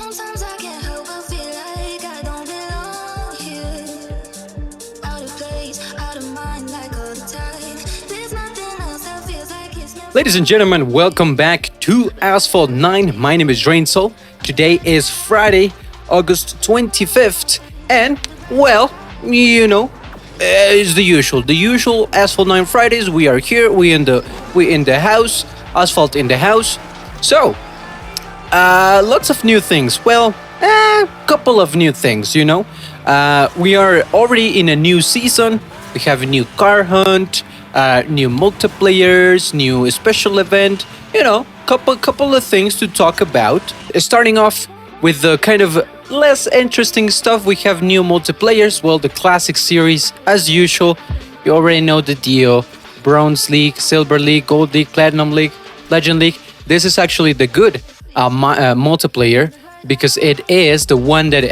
Sometimes I can't help but feel like I don't belong here. Out of place, out of mind, like all the time. There's nothing else that feels like it's meant. Ladies and gentlemen, welcome back to Asphalt 9. My name is Rainsol. Today is Friday, August 25th, and well, it's the usual. The usual Asphalt 9 Fridays. We are here. We in the house. Asphalt in the house. So, lots of new things. Well, couple of new things. We are already in a new season. We have a new car hunt, new multiplayers, new special event. Couple of things to talk about. Starting off with the kind of less interesting stuff, we have new multiplayers. Well, the classic series, as usual. You already know the deal: Bronze League, Silver League, Gold League, Platinum League, Legend League. This is actually the good multiplayer because it is the one that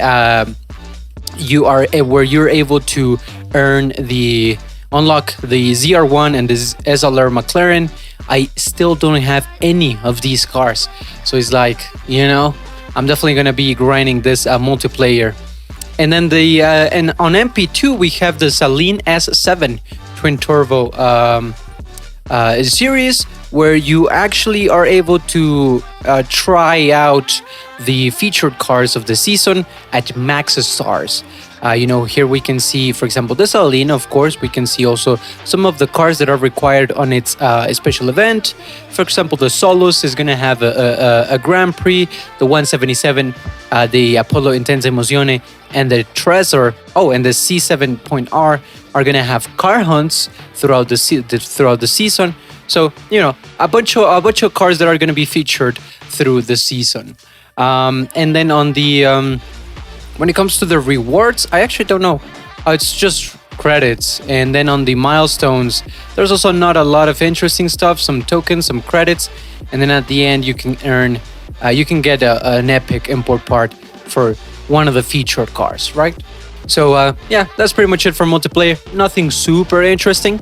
you are where you're able to unlock the ZR1 and the SLR McLaren. I still don't have any of these cars, so it's like, I'm definitely gonna be grinding this multiplayer. And then and on MP2 we have the Saleen S7 twin turbo series, where you actually are able to try out the featured cars of the season at max stars. Here we can see, for example, the Saleen. Of course, we can see also some of the cars that are required on its special event. For example, the Solus is going to have a Grand Prix, the 177, the Apollo Intensa Emozione, and the Trezor, and the C7.R are going to have car hunts throughout the season. So, a bunch of cars that are going to be featured through the season. And then on the when it comes to the rewards, I actually don't know. It's just credits. And then on the milestones, there's also not a lot of interesting stuff. Some tokens, some credits, and then at the end you can get an epic import part for one of the featured cars, right? So that's pretty much it for multiplayer. Nothing super interesting.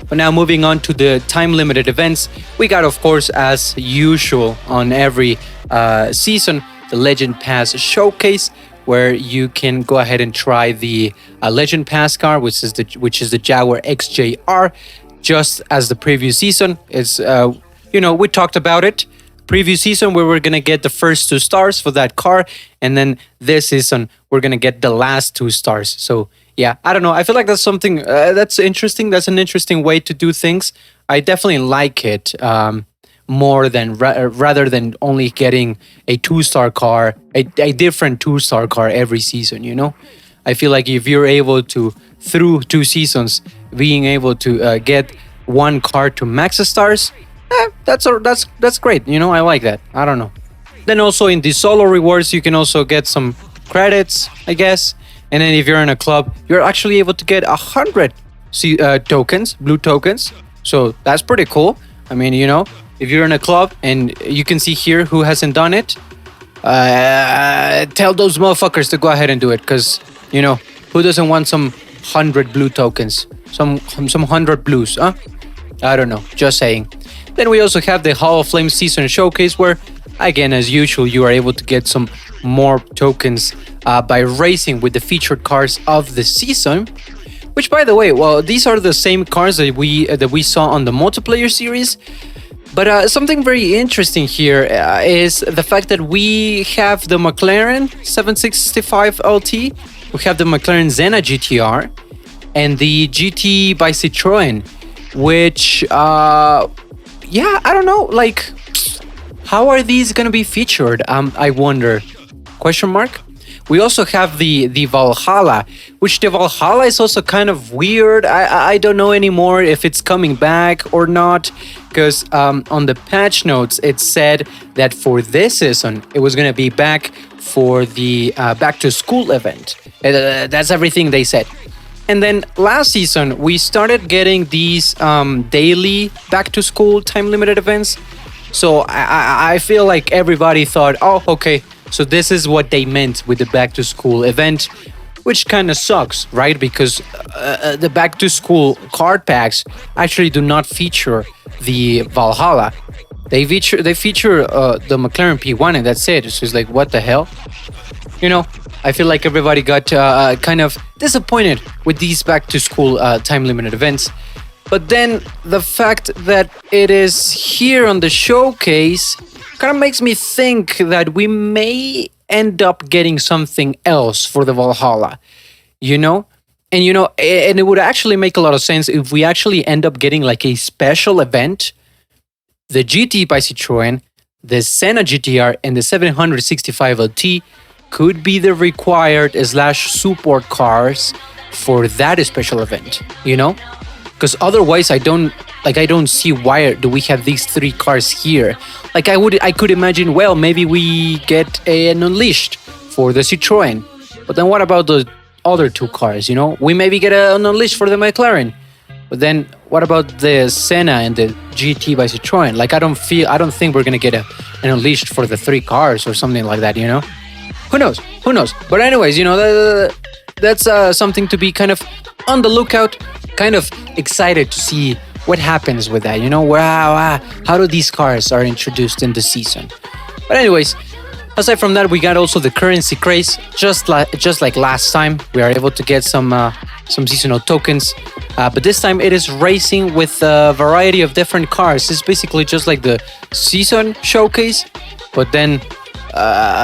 But now moving on to the time-limited events, we got, of course, as usual on every season, the Legend Pass Showcase, where you can go ahead and try the Legend Pass car, which is the Jaguar XJR, just as the previous season. It's we talked about it. Previous season, we were gonna get the first 2 stars for that car, and then this season we're gonna get the last 2 stars. So yeah, I don't know. I feel like that's something that's interesting. That's an interesting way to do things. I definitely like it more than rather than only getting a 2-star car, a different 2-star car every season. I feel like if you're able to, through 2 seasons, being able to get one car to max stars, that's great. I like that. I don't know. Then also in the solo rewards, you can also get some credits, I guess. And then if you're in a club, you're actually able to get 100 tokens, blue tokens. So that's pretty cool. I mean, if you're in a club and you can see here who hasn't done it, tell those motherfuckers to go ahead and do it. Because, who doesn't want some 100 blue tokens? Some 100 blues, huh? I don't know. Just saying. Then we also have the Hall of Flame Season Showcase, where, again, as usual, you are able to get some more tokens by racing with the featured cars of the season. Which, by the way, well, these are the same cars that we saw on the multiplayer series. But something very interesting here is the fact that we have the McLaren 765 LT, we have the McLaren Senna GTR, and the GT by Citroën, which, I don't know, like, how are these gonna be featured? I wonder. Question mark. We also have the Valhalla, which the Valhalla is also kind of weird. I don't know anymore if it's coming back or not, because on the patch notes it said that for this season it was gonna be back for the back to school event. That's everything they said. And then last season we started getting these daily back to school time limited events. So I feel like everybody thought, oh, okay, so this is what they meant with the back to school event, which kind of sucks, right? Because the back to school card packs actually do not feature the Valhalla. They feature the McLaren P1, and that's it. So it's like, what the hell? You know, I feel like everybody got kind of disappointed with these back to school time limited events. But then the fact that it is here on the showcase kind of makes me think that we may end up getting something else for the Valhalla, you know? And it would actually make a lot of sense if we actually end up getting like a special event. The GT by Citroën, the Senna GTR, and the 765 LT could be the required slash support cars for that special event, you know? Because otherwise I don't see why do we have these three cars here. Like I could imagine, well, maybe we get an Unleashed for the Citroën. But then what about the other two cars, you know? We maybe get an Unleashed for the McLaren. But then what about the Senna and the GT by Citroën? Like I don't think we're gonna get an Unleashed for the three cars or something like that, you know? Who knows? Who knows? But anyways, you know, that's something to be kind of on the lookout, kind of excited to see what happens with that. You know, wow, how do these cars are introduced in the season? But anyways, aside from that, we got also the currency craze. Just like last time, we are able to get some seasonal tokens. But this time it is racing with a variety of different cars. It's basically just like the season showcase, but then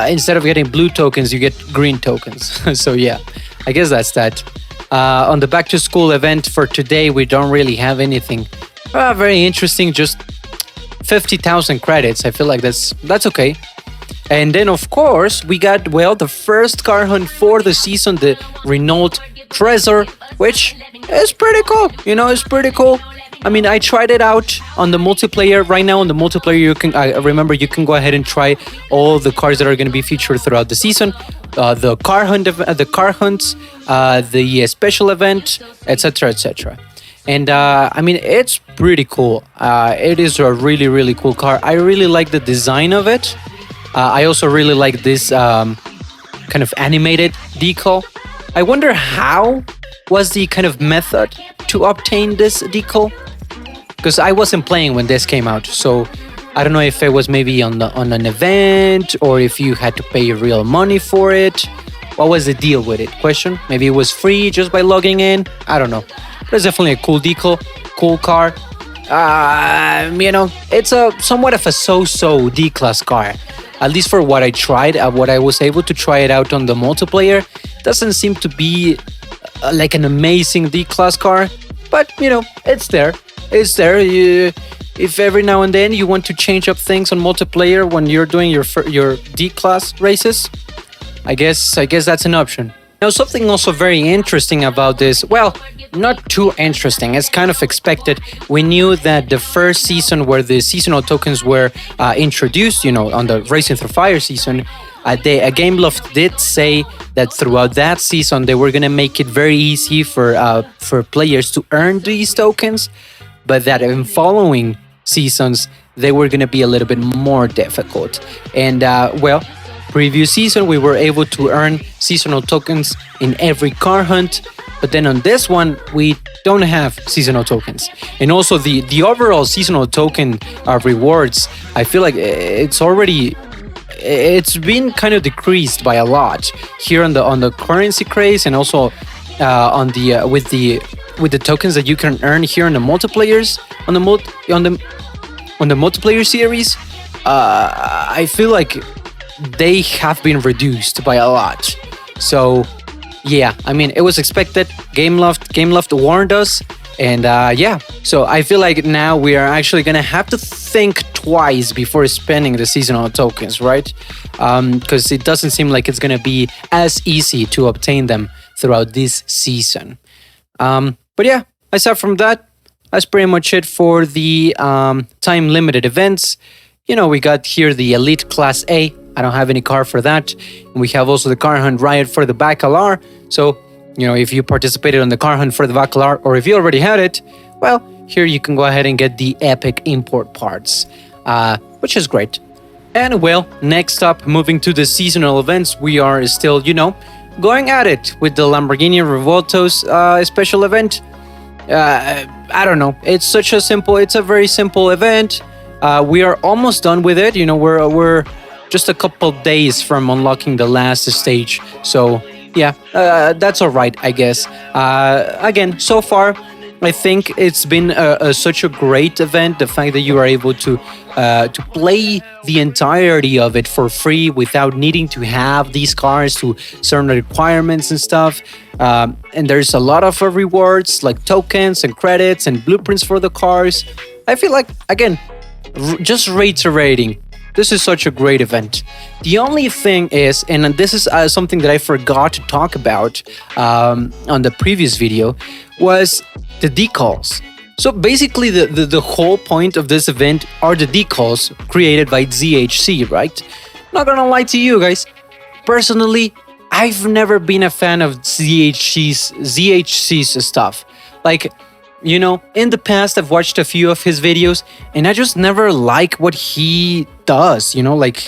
instead of getting blue tokens, you get green tokens. So yeah, I guess that's that. On the back to school event for today, we don't really have anything very interesting. Just 50,000 credits. I feel like that's okay. And then of course we got the first car hunt for the season, the Renault Trezor, which is pretty cool. You know, it's pretty cool. I mean, I tried it out on the multiplayer. Right now on the multiplayer, you can go ahead and try all the cars that are going to be featured throughout the season. The car hunts, the special event, etc., etc. And I mean, it's pretty cool. It is a really, really cool car. I really like the design of it. I also really like this kind of animated decal. I wonder how was the kind of method to obtain this decal, because I wasn't playing when this came out, so I don't know if it was maybe on an event or if you had to pay real money for it. What was the deal with it? Question. Maybe it was free just by logging in. I don't know. But it's definitely a cool decal, cool car. You know, it's a somewhat of a so-so D-class car. At least for what I tried, what I was able to try it out on the multiplayer. Doesn't seem to be like an amazing D-class car, but you know, it's there. It's there. If every now and then you want to change up things on multiplayer when you're doing your D-class races, I guess that's an option. Now, something also very interesting about this, well, not too interesting, it's kind of expected. We knew that the first season where the seasonal tokens were introduced, you know, on the Racing Through Fire season, GameLoft did say that throughout that season they were going to make it very easy for players to earn these tokens, but that in following seasons they were going to be a little bit more difficult. And previous season we were able to earn seasonal tokens in every car hunt, but then on this one we don't have seasonal tokens. And also the overall seasonal token rewards, I feel like it's been kind of decreased by a lot here on the currency craze, and also on the with the tokens that you can earn here in the multiplayers on the multiplayer series. I feel like they have been reduced by a lot. So yeah, I mean, it was expected. GameLoft warned us, and so I feel like now we are actually gonna have to think twice before spending the seasonal tokens, right? Because it doesn't seem like it's gonna be as easy to obtain them throughout this season. But yeah, aside from that, that's pretty much it for the time limited events. You know, we got here the Elite Class A. I don't have any car for that. And we have also the car hunt riot for the Bacalar. So, you know, if you participated on the car hunt for the Bacalar, or if you already had it, well, here you can go ahead and get the epic import parts, which is great. And well, next up, moving to the seasonal events, we are still, you know, going at it with the Lamborghini Revuelto's special event. I don't know. It's a very simple event. We are almost done with it. We're just a couple days from unlocking the last stage. So yeah, that's all right, I guess. Again, so far, I think it's been such a great event. The fact that you are able to play the entirety of it for free without needing to have these cars to certain requirements and stuff. And there's a lot of rewards like tokens and credits and blueprints for the cars. I feel like, again, just reiterating, this is such a great event. The only thing is, and this is something that I forgot to talk about on the previous video, was the decals. So basically, the whole point of this event are the decals created by ZHC, right? Not gonna lie to you guys. Personally, I've never been a fan of ZHC's stuff. Like, in the past, I've watched a few of his videos, and I just never like what he does. Like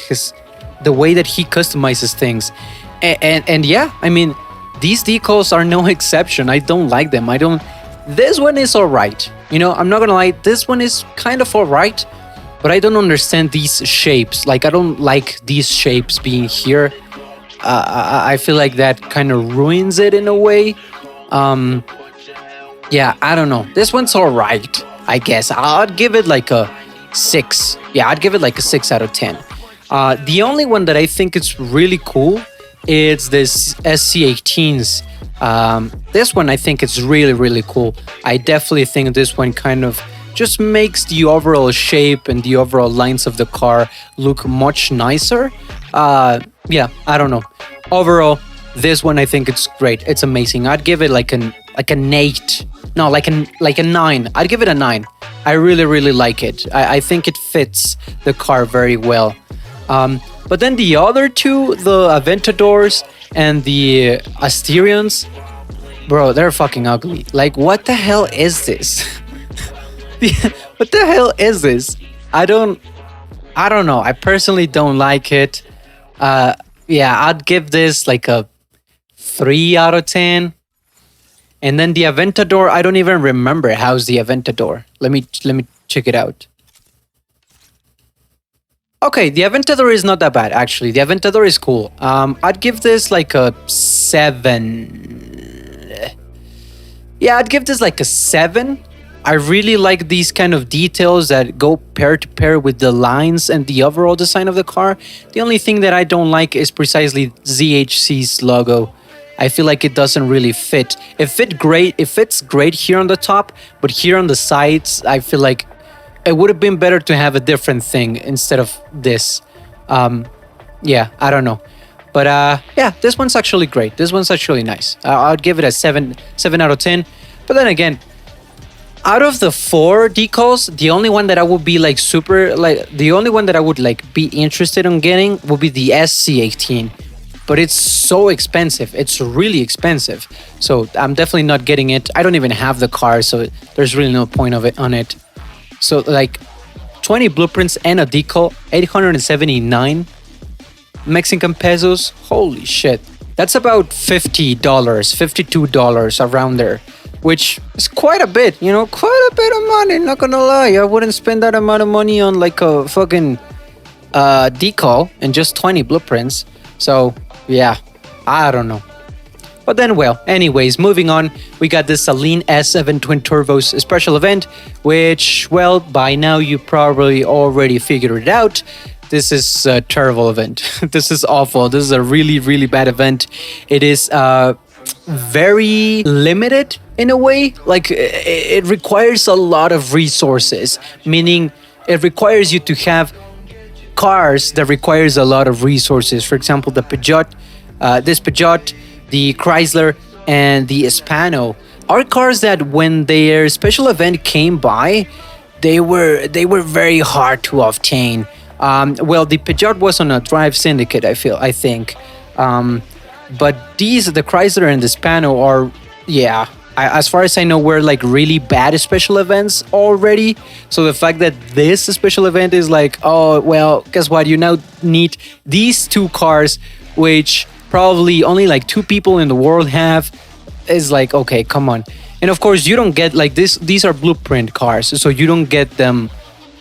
the way that he customizes things, and yeah, I mean, these decals are no exception. I don't like them. This one is alright. I'm not gonna lie. This one is kind of alright, but I don't understand these shapes. Like, I don't like these shapes being here. I feel like that kind of ruins it in a way. Yeah, I don't know. This one's alright, I guess. I'd give it like a 6. Yeah, I'd give it like a 6 out of 10. The only one that I think is really cool is this SC18s. This one I think it's really, really cool. I definitely think this one kind of just makes the overall shape and the overall lines of the car look much nicer. Yeah, I don't know. Overall, this one I think it's great. It's amazing. I'd give it like an 8. No, like a 9. I'd give it a 9. I really, really like it. I think it fits the car very well. But then the other two, the Aventadors and the Asterions, bro, they're fucking ugly. Like, what the hell is this? What the hell is this? I don't know. I personally don't like it. Yeah, I'd give this like a 3 out of 10. And then the Aventador, I don't even remember. How's the Aventador? Let me check it out. Okay, the Aventador is not that bad, actually. The Aventador is cool. I'd give this like a 7. Yeah, I'd give this like a 7. I really like these kind of details that go pair to pair with the lines and the overall design of the car. The only thing that I don't like is precisely ZHC's logo. I feel like it doesn't really fit. It fits great here on the top, but here on the sides, I feel like it would have been better to have a different thing instead of this. Yeah, I don't know. But yeah, this one's actually great. This one's actually nice. I'd give it a 7 out of 10. But then again, out of the 4 decals, the only one that I would be like the only one that I would like be interested in getting would be the SC18. But it's so expensive. It's really expensive. So I'm definitely not getting it. I don't even have the car, so there's really no point of it on it. So like 20 blueprints and a decal, 879 Mexican pesos. Holy shit. That's about $50, $52 around there, which is quite a bit, quite a bit of money, not gonna lie. I wouldn't spend that amount of money on like a fucking decal and just 20 blueprints. So yeah, I don't know. But then, well, anyways, moving on, we got this Saleen S7 Twin Turbos special event, which, well, by now you probably already figured it out. This is a terrible event. This is awful. This is a really, really bad event. It is very limited in a way. Like, it requires a lot of resources, meaning it requires you to have cars that requires a lot of resources. For example, the Peugeot, this Peugeot, the Chrysler, and the Hispano are cars that when their special event came by, they were very hard to obtain. Well, the Peugeot was on a Drive Syndicate, I think. But the Chrysler and the Hispano are, yeah, as far as I know, were like really bad special events already. So the fact that this special event is like, oh, well, guess what? You now need these 2 cars, which probably only like 2 people in the world have, is like, okay, come on. And of course, you don't get like this. These are blueprint cars, so you don't get them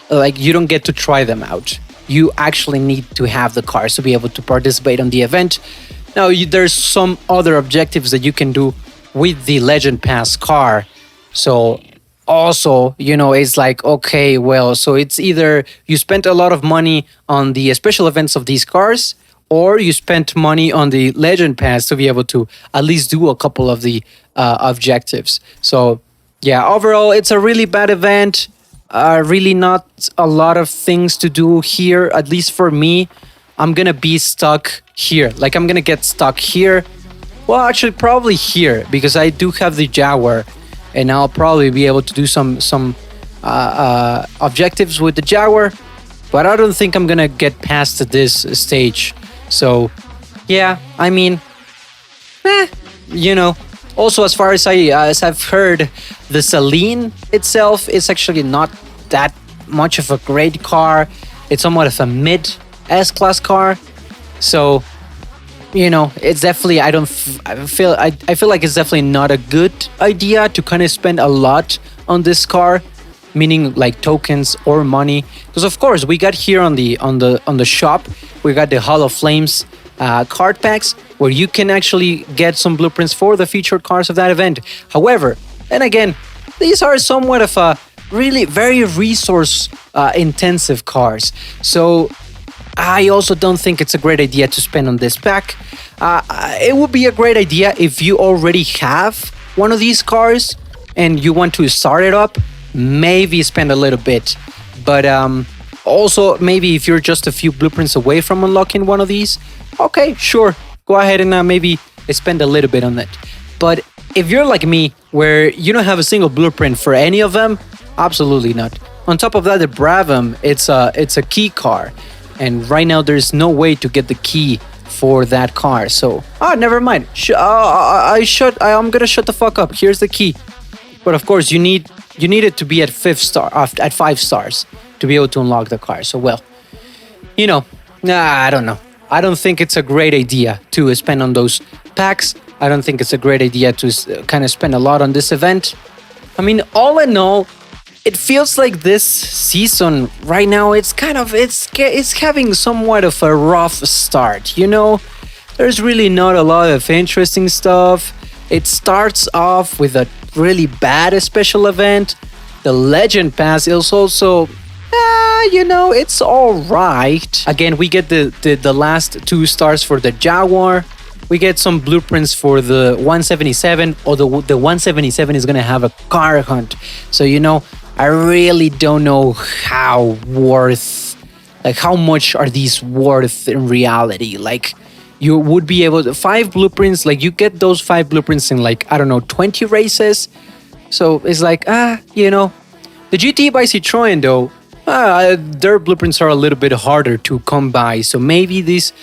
like you don't get to try them out. You actually need to have the cars to be able to participate on the event. Now, there's some other objectives that you can do with the Legend Pass car. So also, it's like, okay, well, so it's either you spent a lot of money on the special events of these cars, or you spent money on the Legend Pass to be able to at least do a couple of the objectives. So yeah, overall, it's a really bad event. Really not a lot of things to do here, at least for me. I'm gonna be stuck here. Like, I'm gonna get stuck here. Well, actually, probably here, because I do have the Jaguar, and I'll probably be able to do some objectives with the Jaguar. But I don't think I'm gonna get past this stage. So, yeah, I mean, you know. Also, as far as I've heard, the Celine itself is actually not that much of a great car. It's somewhat of a mid S-class car. So, it's definitely, I feel like it's definitely not a good idea to kind of spend a lot on this car, meaning like tokens or money. Because of course, we got here on the shop, we got the Hall of Flames card packs, where you can actually get some blueprints for the featured cars of that event. However, and again, these are somewhat of a really very resource intensive cars. So I also don't think it's a great idea to spend on this pack. It would be a great idea if you already have one of these cars and you want to start it up, maybe spend a little bit. But also, maybe if you're just a few blueprints away from unlocking one of these, okay, sure, go ahead and maybe spend a little bit on it. But if you're like me, where you don't have a single blueprint for any of them, absolutely not. On top of that, the Bravum, it's a key car, and right now there's no way to get the key for that car. So, never mind. I'm gonna shut the fuck up. Here's the key. But of course, you need it to be at 5 stars to be able to unlock the car. So, well, I don't know. I don't think it's a great idea to spend on those packs. I don't think it's a great idea to kind of spend a lot on this event. I mean, all in all, it feels like this season right now, it's having somewhat of a rough start. There's really not a lot of interesting stuff. It starts off with a really bad special event. The Legend Pass is also, it's all right. Again, we get the last 2 stars for the Jaguar. We get some blueprints for the 177, although the 177 is going to have a car hunt. So, I really don't know how much are these worth in reality. Like, you would be able to 5 blueprints, like you get those 5 blueprints in 20 races. So it's like, the GT by Citroën though, their blueprints are a little bit harder to come by. So maybe these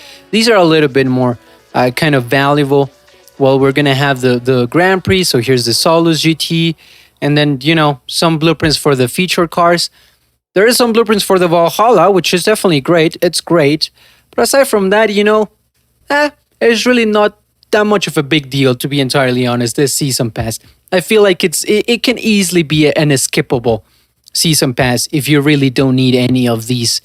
are a little bit more kind of valuable. Well, we're gonna have the Grand Prix. So here's the Solus GT, and then some blueprints for the featured cars. There is some blueprints for the Valhalla, which is definitely great. It's great, but aside from that, it's really not that much of a big deal, to be entirely honest. This season pass, I feel like it can easily be an skippable season pass if you really don't need any of these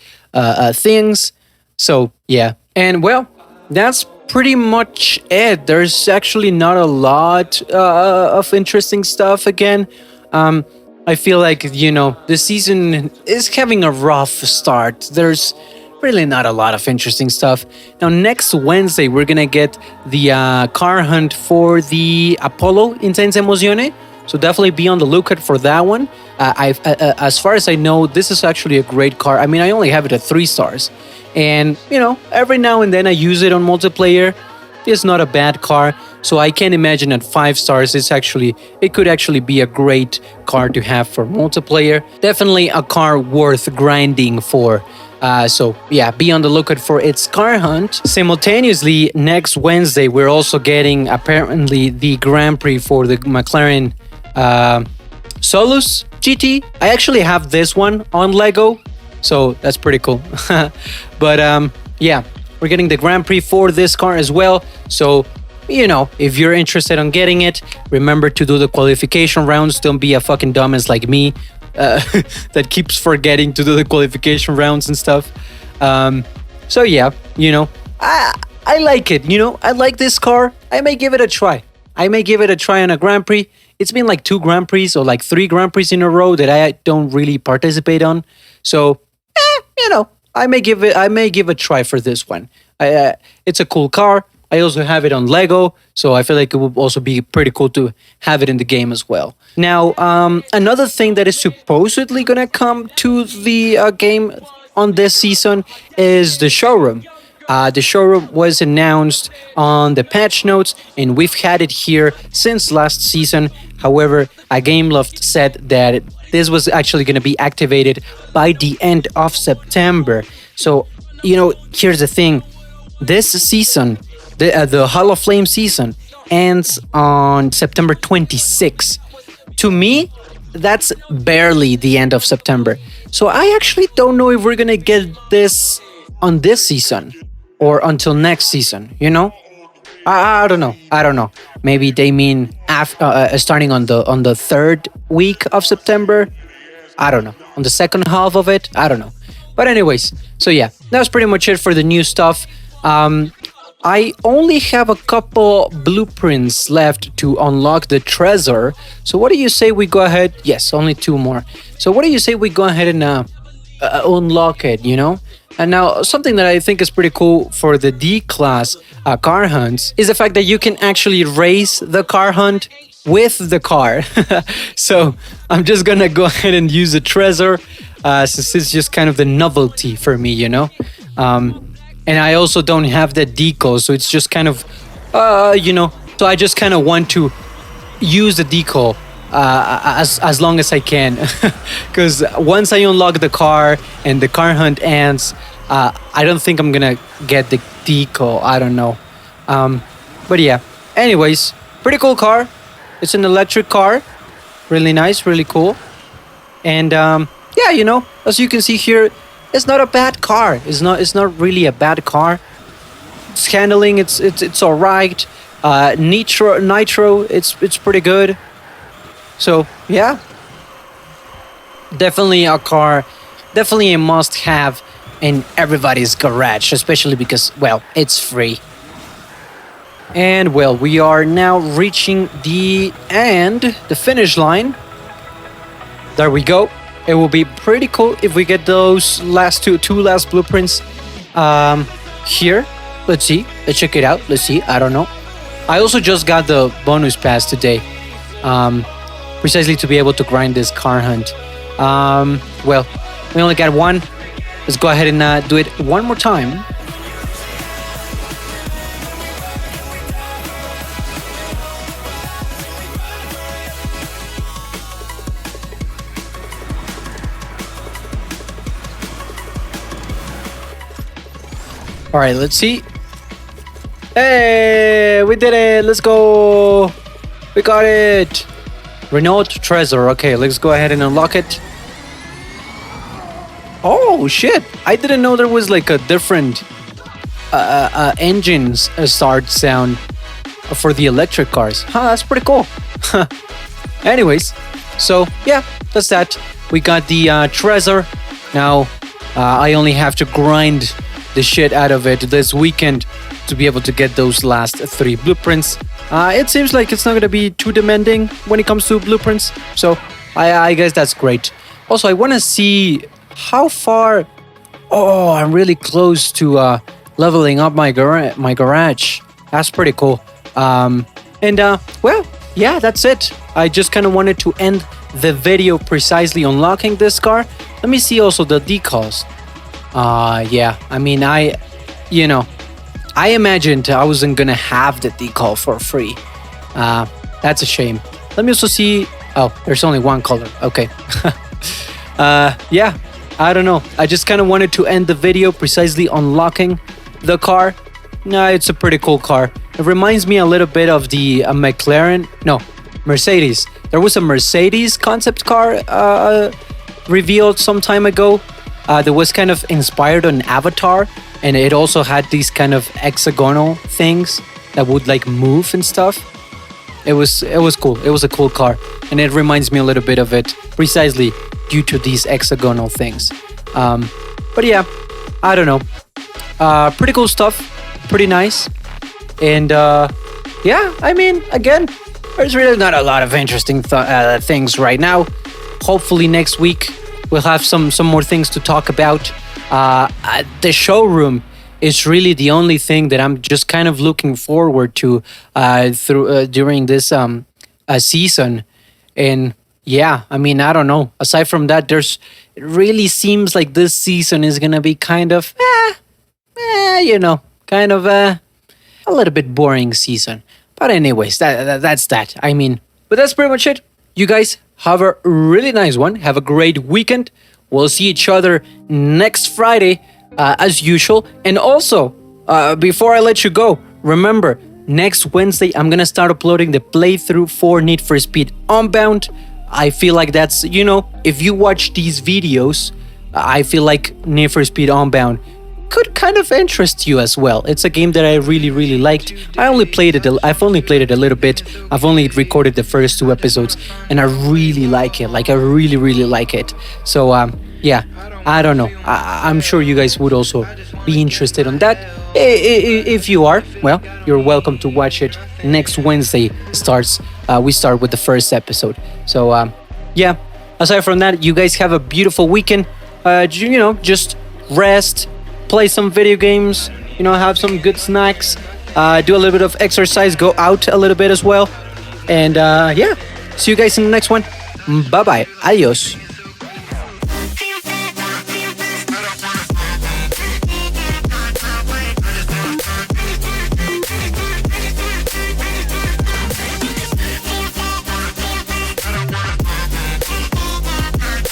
things. So yeah, and well, that's pretty much it. There's actually not a lot of interesting stuff. Again, I feel like the season is having a rough start. There's really not a lot of interesting stuff. Now, next Wednesday, we're gonna get the car hunt for the Apollo Intense Emozione. So definitely be on the lookout for that one. As far as I know, this is actually a great car. I mean, I only have it at 3 stars. And, every now and then I use it on multiplayer. It's not a bad car. So I can imagine at 5 stars, it could actually be a great car to have for multiplayer. Definitely a car worth grinding for. So yeah, be on the lookout for its car hunt. Simultaneously, next Wednesday, we're also getting apparently the Grand Prix for the McLaren Solus GT. I actually have this one on Lego, so that's pretty cool. But yeah, we're getting the Grand Prix for this car as well. So, if you're interested in getting it, remember to do the qualification rounds. Don't be a fucking dumbass like me. that keeps forgetting to do the qualification rounds and stuff. Um, so yeah, I like it. I like this car. I may give it a try. I may give it a try on a Grand Prix. It's been like 2 Grand Prix or like 3 Grand Prix in a row that I don't really participate on. So, I may give a try for this one. It's a cool car. I also have it on Lego, so I feel like it would also be pretty cool to have it in the game as well. Now, another thing that is supposedly gonna come to the game on this season is the showroom. The showroom was announced on the patch notes, and we've had it here since last season. However, a Game Loft said that this was actually going to be activated by the end of September. So, here's the thing: this season, the Hall of Flame season, ends on September 26th. To me, that's barely the end of September. So I actually don't know if we're gonna get this on this season or until next season. I don't know. I don't know. Maybe they mean starting on the third week of September. I don't know. On the second half of it, I don't know. But anyways, so yeah, that was pretty much it for the new stuff. I only have a couple blueprints left to unlock the treasure. So what do you say we go ahead? Yes, only 2 more. So what do you say we go ahead and unlock it, And now something that I think is pretty cool for the D-class car hunts is the fact that you can actually race the car hunt with the car. So I'm just gonna go ahead and use the treasure since it's just kind of the novelty for me, And I also don't have that decal, so it's just kind of, So I just kind of want to use the decal as long as I can, because once I unlock the car and the car hunt ends, I don't think I'm gonna get the decal. I don't know, but yeah. Anyways, pretty cool car. It's an electric car, really nice, really cool, and yeah, as you can see here. It's not a bad car. It's not really a bad car. It's handling. It's all right. Nitro. It's pretty good. So yeah, definitely a car. Definitely a must-have in everybody's garage, especially because it's free. And we are now reaching the end, the finish line. There we go. It will be pretty cool if we get those last two last blueprints here. Let's see. Let's check it out. Let's see. I don't know. I also just got the bonus pass today, precisely to be able to grind this car hunt. We only got one. Let's go ahead and do it one more time. All right, let's see. Hey, we did it. Let's go. We got it. Renault Treasure. Okay, let's go ahead and unlock it. Oh, shit. I didn't know there was like a different engines start sound for the electric cars. That's pretty cool. Anyways, so yeah, that's that. We got the treasure. Now, I only have to grind the shit out of it this weekend to be able to get those last 3 blueprints. It seems like it's not going to be too demanding when it comes to blueprints, so I guess that's great. Also, I want to see how far. Oh, I'm really close to leveling up my garage. That's pretty cool. Yeah, that's it. I just kind of wanted to end the video precisely unlocking this car. Let me see also the decals. Yeah, I mean, I imagined I wasn't gonna have the decal for free. That's a shame. Let me also see. Oh, there's only one color. Okay. Yeah, I don't know. I just kind of wanted to end the video precisely unlocking the car. It's a pretty cool car. It reminds me a little bit of the Mercedes. There was a Mercedes concept car revealed some time ago. That was kind of inspired on Avatar, and it also had these kind of hexagonal things that would like move and stuff. It was cool. It was a cool car, and it reminds me a little bit of it precisely due to these hexagonal things. But yeah, I don't know. Pretty cool stuff. Pretty nice. And yeah, I mean, again, there's really not a lot of interesting things right now. Hopefully next week we'll have some more things to talk about. The showroom is really the only thing that I'm just kind of looking forward to through during this season. And yeah, I mean, I don't know. Aside from that, it really seems like this season is gonna be kind of kind of a little bit boring season. But anyways, that's that. I mean, but that's pretty much it. You guys have a really nice one. Have a great weekend. We'll see each other next Friday, as usual. And also, before I let you go, remember, next Wednesday, I'm going to start uploading the playthrough for Need for Speed Unbound. I feel like that's, if you watch these videos, I feel like Need for Speed Unbound could kind of interest you as well. It's a game that I really, really liked. I've only played it a little bit. I've only recorded the first 2 episodes, and I really like it. Like, I really, really like it. So, yeah, I don't know. I'm sure you guys would also be interested on that. If you are, well, you're welcome to watch it. Next Wednesday we start with the first episode. So, yeah, aside from that, you guys have a beautiful weekend. Just rest, play some video games, have some good snacks, do a little bit of exercise, go out a little bit as well. And yeah, see you guys in the next one. Bye bye. Adios.